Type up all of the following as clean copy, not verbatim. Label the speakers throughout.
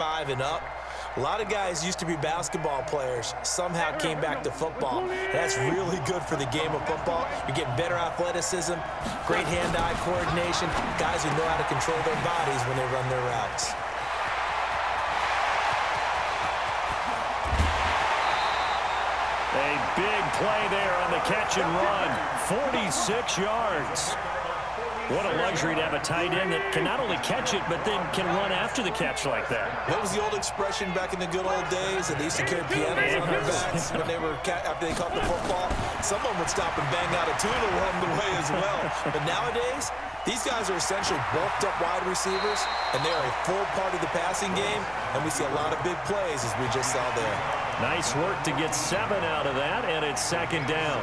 Speaker 1: 25 and up. A lot of guys used to be basketball players, somehow came back to football. And that's really good for the game of football. You're getting better athleticism, great hand-eye coordination, guys who know how to control their bodies when they run their routes.
Speaker 2: A big play there on the catch and run, 46 yards. What a luxury to have a tight end that can not only catch it, but then can run after the catch like that.
Speaker 1: What was the old expression back in the good old days? That they used to carry pianos on their backs when they were after they caught the football. Some of them would stop and bang out a tune along the way as well. But nowadays, these guys are essentially bulked up wide receivers, and they are a full part of the passing game, and we see a lot of big plays as we just saw there.
Speaker 2: Nice work to get 7 out of that, and it's second down.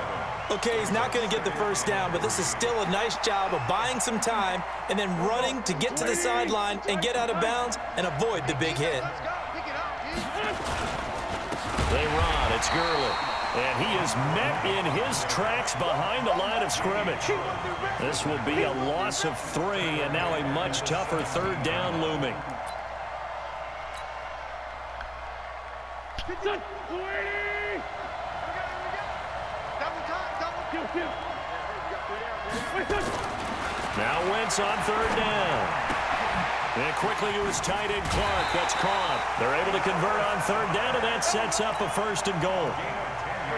Speaker 1: Okay, he's not going to get the first down, but this is still a nice job of buying some time and then running to get to the sideline and get out of bounds and avoid the big hit.
Speaker 2: They run. It's Gurley. And he is met in his tracks behind the line of scrimmage. This will be a loss of 3, and now a much tougher third down looming. Now Wentz on third down. And quickly to his tight end, Clark. That's caught. They're able to convert on third down, and that sets up a first and goal.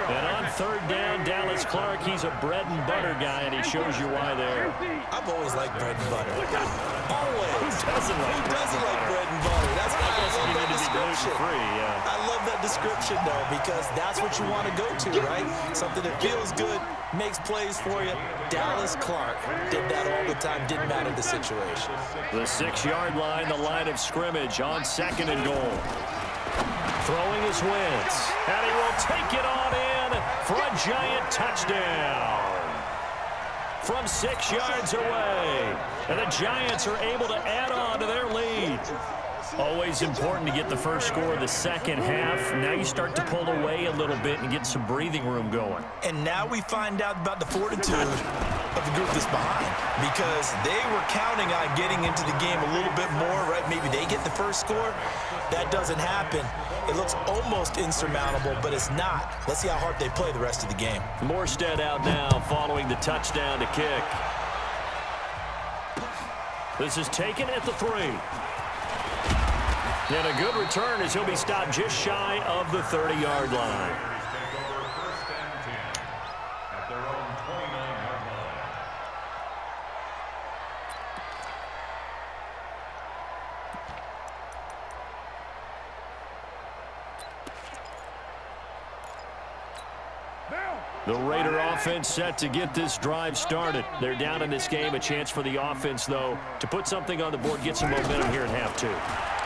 Speaker 2: And on third down, Dallas Clark, he's a bread and butter guy, and he shows you why there.
Speaker 1: I've always liked bread and butter. Always.
Speaker 2: Who doesn't like
Speaker 1: bread and butter? That's why I love
Speaker 2: you
Speaker 1: that
Speaker 2: need to be
Speaker 1: description.
Speaker 2: gluten-free, yeah.
Speaker 1: I love that description, though, because that's what you want to go to, right? Something that feels good, makes plays for you. Dallas Clark did that all the time, didn't matter the situation.
Speaker 2: The 6-yard line, the line of scrimmage on second and goal. Throwing his Wentz, and he will take it on in for a giant touchdown from 6 yards away. And the Giants are able to add on to their lead. Always important to get the first score of the second half. Now you start to pull away a little bit and get some breathing room going.
Speaker 1: And now we find out about the fortitude of the group that's behind, because they were counting on getting into the game a little bit more, right? Maybe they get the first score. That doesn't happen. It looks almost insurmountable, but it's not. Let's see how hard they play the rest of the game.
Speaker 2: Morstead out now following the touchdown to kick. This is taken at the 3. And a good return as he'll be stopped just shy of the 30-yard line. The Raider offense set to get this drive started. They're down in this game. A chance for the offense, though, to put something on the board, get some momentum here in half 2.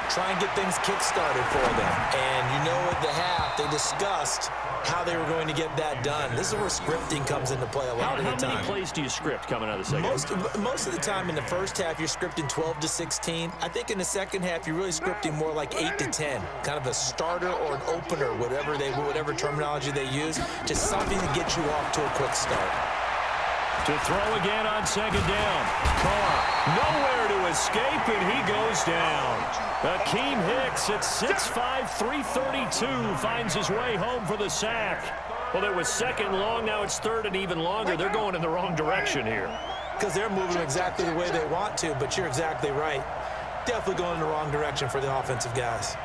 Speaker 1: Try and get things kick-started for them. And you know at the half, they discussed how they were going to get that done. This is where scripting comes into play a lot of the time.
Speaker 2: How many plays do you script coming out of the second?
Speaker 1: Most of the time in the first half, you're scripting 12 to 16. I think in the second half, you're really scripting more like 8 to 10. Kind of a starter or an opener, whatever terminology they use. Just something to get you off to a quick start.
Speaker 2: To throw again on second down. Carr, nowhere to escape, and he goes down. Akeem Hicks at 6'5", 332 finds his way home for the sack. Well, it was second long, now it's third and even longer. They're going in the wrong direction here.
Speaker 1: Because they're moving exactly the way they want to, but you're exactly right. Definitely going in the wrong direction for the offensive guys.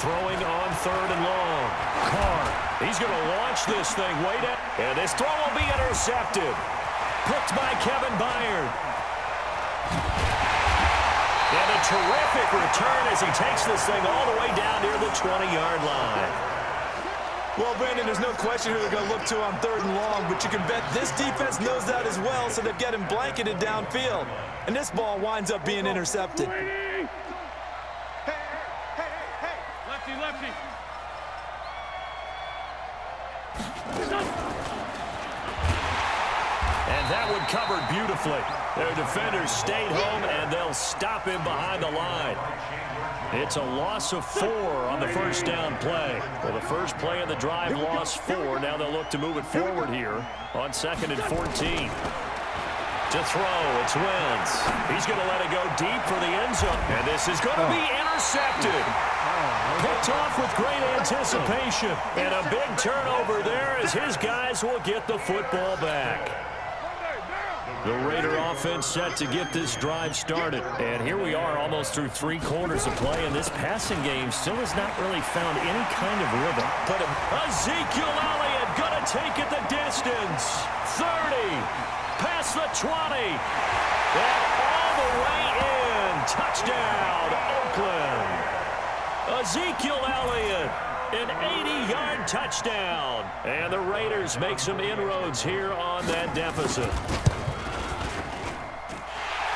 Speaker 2: Throwing on third and long. Carr, he's going to launch this thing way down. And this throw will be intercepted. Picked by Kevin Byard. And a terrific return as he takes this thing all the way down near the 20-yard line.
Speaker 1: Well, Brandon, there's no question who they're going to look to on third and long, but you can bet this defense knows that as well, so they're getting blanketed downfield. And this ball winds up being intercepted.
Speaker 3: Hey, lefty, lefty.
Speaker 2: And that one covered beautifully. Their defenders stayed home, and they'll stop him behind the line. It's a loss of 4 on the first down play. Well, the first play of the drive lost 4. Now they'll look to move it forward here on 2nd and 14. To throw, it's Wentz. He's going to let it go deep for the end zone. And this is going to be intercepted. Picked off with great anticipation. And a big turnover there as his guys will get the football back. The Raider offense set to get this drive started. And here we are almost through 3 quarters of play, and this passing game still has not really found any kind of rhythm.
Speaker 1: But
Speaker 2: Ezekiel Elliott going to take it the distance. 30, past the 20, and all the way in. Touchdown, Oakland. Ezekiel Elliott, an 80-yard touchdown. And the Raiders make some inroads here on that deficit.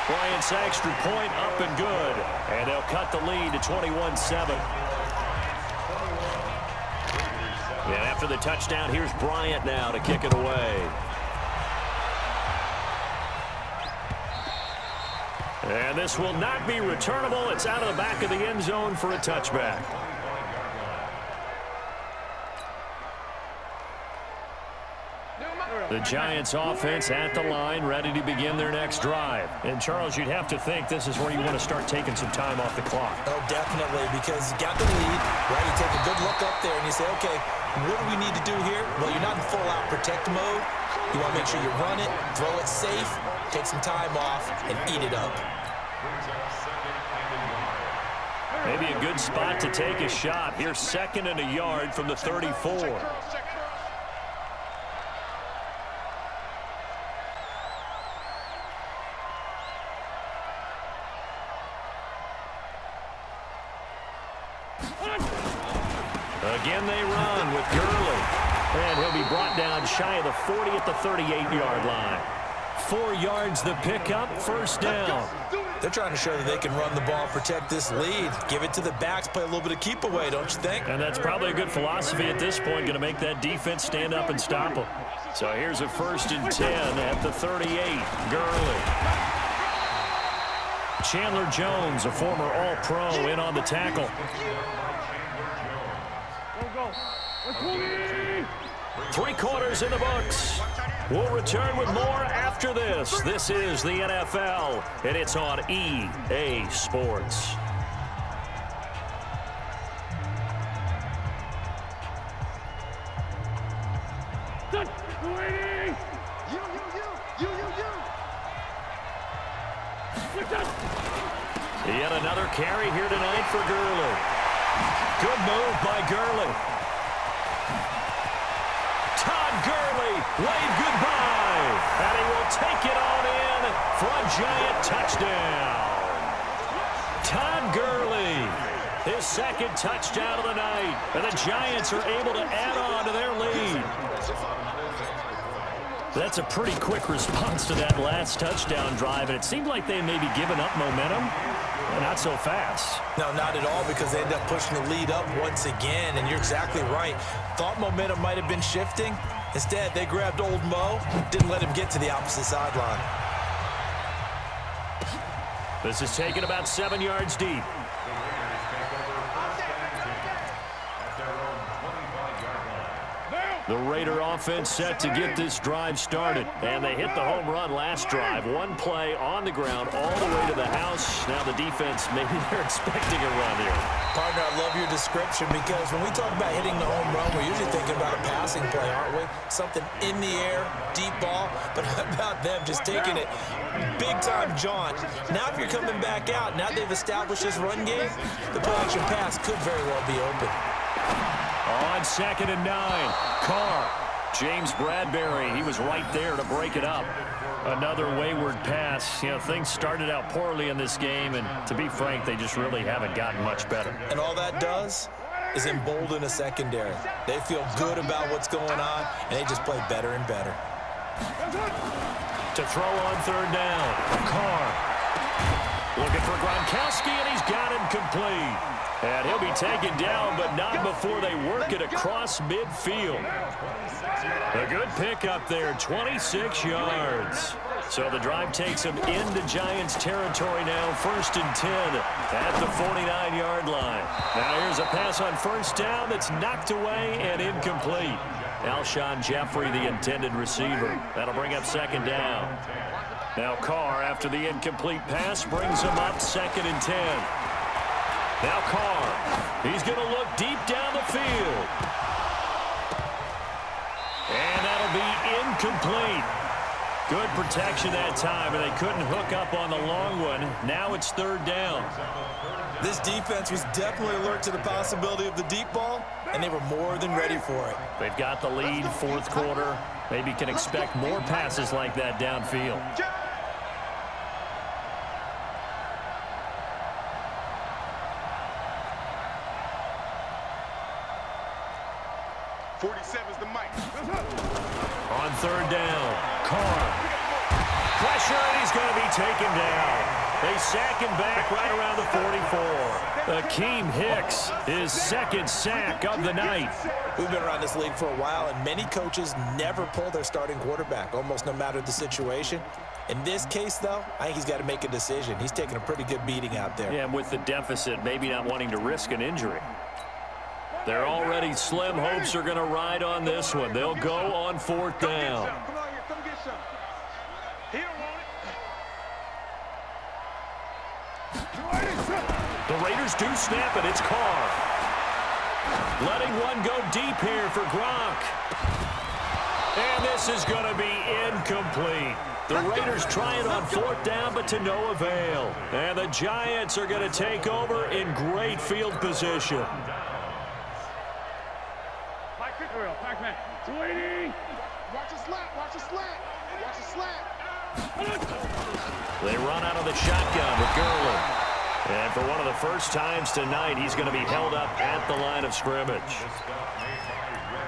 Speaker 2: Bryant's extra point up and good. And they'll cut the lead to 21-7. And after the touchdown, here's Bryant now to kick it away. And this will not be returnable. It's out of the back of the end zone for a touchback. The Giants offense at the line, ready to begin their next drive. And, Charles, you'd have to think this is where you want to start taking some time off the clock.
Speaker 1: Oh, definitely, because you got the lead, right? You take a good look up there and you say, okay, what do we need to do here? Well, you're not in full-out protect mode. You want to make sure you run it, throw it safe, take some time off, and eat it up.
Speaker 2: Maybe a good spot to take a shot. Here's 2nd and a yard from the 34. Again, they run with Gurley. And he'll be brought down shy of the 40 at the 38-yard line. 4 yards the pickup, first down.
Speaker 1: They're trying to show that they can run the ball, protect this lead, give it to the backs, play a little bit of keep away, don't you think?
Speaker 2: And that's probably a good philosophy at this point, going to make that defense stand up and stop them. So here's a 1st and 10 at the 38. Gurley. Chandler Jones, a former All-Pro, in on the tackle. 3 quarters in the books. We'll return with more after this. This is the NFL, and it's on EA Sports. Yet another carry here tonight for Gurley. Good move by Gurley. Gurley wave goodbye, and he will take it on in for a Giant touchdown. Todd Gurley, his 2nd touchdown of the night, and the Giants are able to add on to their lead. That's a pretty quick response to that last touchdown drive, and it seemed like they may be giving up momentum. Not so fast.
Speaker 1: No, not at all, because they end up pushing the lead up once again, and you're exactly right. Thought momentum might have been shifting. Instead, they grabbed old Mo, didn't let him get to the opposite sideline.
Speaker 2: This is taken about 7 yards deep. The Raider offense set to get this drive started. And they hit the home run last drive. 1 play on the ground all the way to the house. Now the defense, maybe they're expecting a run here.
Speaker 1: Partner, I love your description, because when we talk about hitting the home run, we're usually thinking about a passing play, aren't we? Something in the air, deep ball. But how about them just taking it big-time jaunt? Now if you're coming back out, now they've established this run game, the play-action pass could very well be open.
Speaker 2: On 2nd and 9, Carr. James Bradbury, he was right there to break it up. Another wayward pass. You know, things started out poorly in this game, and to be frank, they just really haven't gotten much better.
Speaker 1: And all that does is embolden a secondary. They feel good about what's going on, and they just play better and better.
Speaker 2: To throw on 3rd down, Carr. Looking for Gronkowski, and he's got him complete. And he'll be taken down, but not before they work it across midfield. A good pickup there, 26 yards. So the drive takes them into Giants territory now, 1st and 10 at the 49-yard line. Now here's a pass on 1st down that's knocked away and incomplete. Alshon Jeffrey, the intended receiver. That'll bring up 2nd down. Now Carr, after the incomplete pass, brings him up 2nd and 10. Now Carr. He's going to look deep down the field. And that'll be incomplete. Good protection that time, and they couldn't hook up on the long one. Now it's 3rd down.
Speaker 1: This defense was definitely alert to the possibility of the deep ball, and they were more than ready for it.
Speaker 2: They've got the lead, 4th quarter. Maybe can expect more passes like that downfield.
Speaker 3: 47's the mic.
Speaker 2: On 3rd down, Carr. Pressure, and he's going to be taken down. They sack him back right around the 44. Akeem Hicks, his 2nd sack of the night.
Speaker 1: We've been around this league for a while, and many coaches never pull their starting quarterback, almost no matter the situation. In this case, though, I think he's got to make a decision. He's taking a pretty good beating out there.
Speaker 2: Yeah, and with the deficit, maybe not wanting to risk an injury. They're already slim hopes are going to ride on this one. They'll go on 4th down.
Speaker 3: Come on here, come get some. He don't want it.
Speaker 2: The Raiders do snap it. It's Carr. Letting one go deep here for Gronk. And this is going to be incomplete. The Raiders try it on 4th down, but to no avail. And the Giants are going to take over in great field position.
Speaker 3: Watch a slant, watch a slant, watch a slant.
Speaker 2: They run out of the shotgun with Gurley. And for one of the first times tonight, he's going to be held up at the line of scrimmage.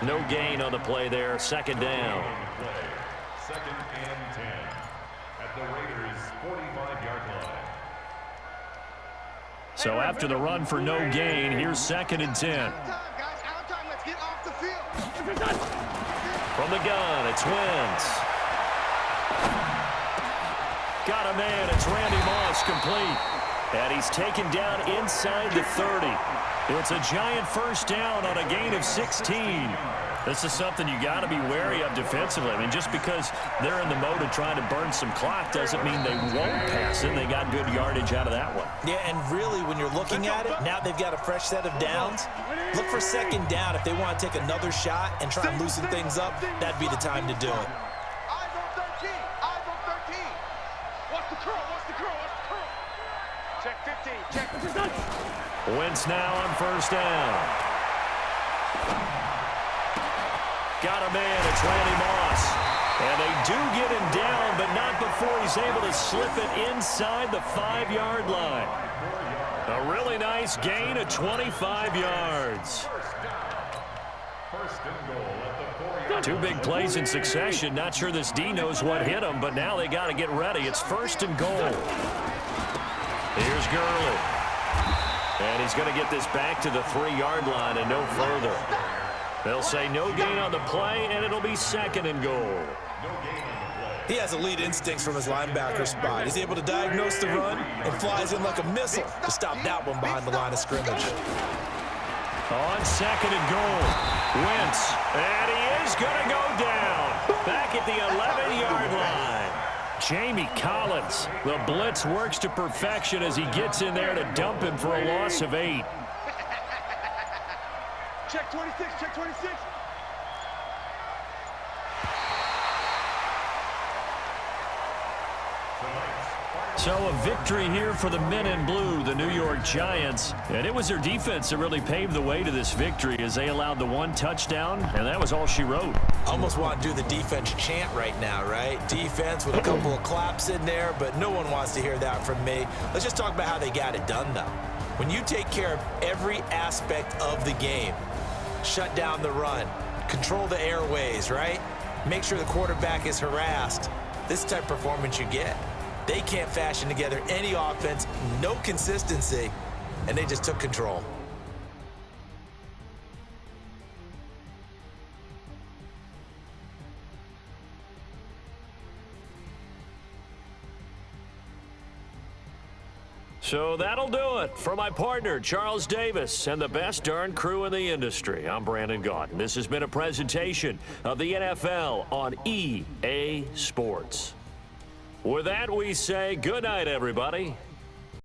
Speaker 2: No gain on the play there, 2nd down.
Speaker 4: 2nd and 10 at the Raiders' 45-yard line.
Speaker 2: So after the run for no gain, here's 2nd and 10.
Speaker 3: Out of time, guys, out of time. Let's get off the field.
Speaker 2: From the gun, it's Wentz. Got a man, it's Randy Moss, complete. And he's taken down inside the 30. It's a giant 1st down on a gain of 16. This is something you got to be wary of defensively. I mean, just because they're in the mode of trying to burn some clock doesn't mean they won't pass it. They got good yardage out of that one.
Speaker 1: Yeah, and really, when you're looking at it, now they've got a fresh set of downs. Look for 2nd down. If they want to take another shot and try and loosen things up, that'd be the time to do it.
Speaker 3: Eyes on 13, eyes on 13. Watch the curl, watch the curl, watch the curl. Check 15, check.
Speaker 2: Wentz now on 1st down. Got a man, it's Randy Moss. And they do get him down, but not before he's able to slip it inside the 5-yard line. A really nice gain of 25 yards.
Speaker 4: First and goal at the 4-yard
Speaker 2: 2 big plays in succession. Not sure this D knows what hit him, but now they got to get ready. It's 1st and goal. Here's Gurley. And he's going to get this back to the 3-yard line and no further. They'll say no gain on the play, and it'll be 2nd and goal.
Speaker 1: He has elite instincts from his linebacker spot. He's able to diagnose the run and flies in like a missile to stop that one behind the line of scrimmage.
Speaker 2: On 2nd and goal, Wentz, and he is going to go down back at the 11-yard line. Jamie Collins, the blitz works to perfection as he gets in there to dump him for a loss of 8.
Speaker 3: Check 26, check 26.
Speaker 2: So a victory here for the men in blue, the New York Giants. And it was their defense that really paved the way to this victory as they allowed the 1 touchdown, and that was all she wrote.
Speaker 1: Almost want to do the defense chant right now, right? Defense with a couple of claps in there, but no one wants to hear that from me. Let's just talk about how they got it done, though. When you take care of every aspect of the game, shut down the run, control the airways, right? Make sure the quarterback is harassed. This type of performance you get. They can't fashion together any offense, no consistency, and they just took control.
Speaker 2: So that'll do it for my partner, Charles Davis, and the best darn crew in the industry. I'm Brandon Gaudin. This has been a presentation of the NFL on EA Sports. With that, we say good night, everybody.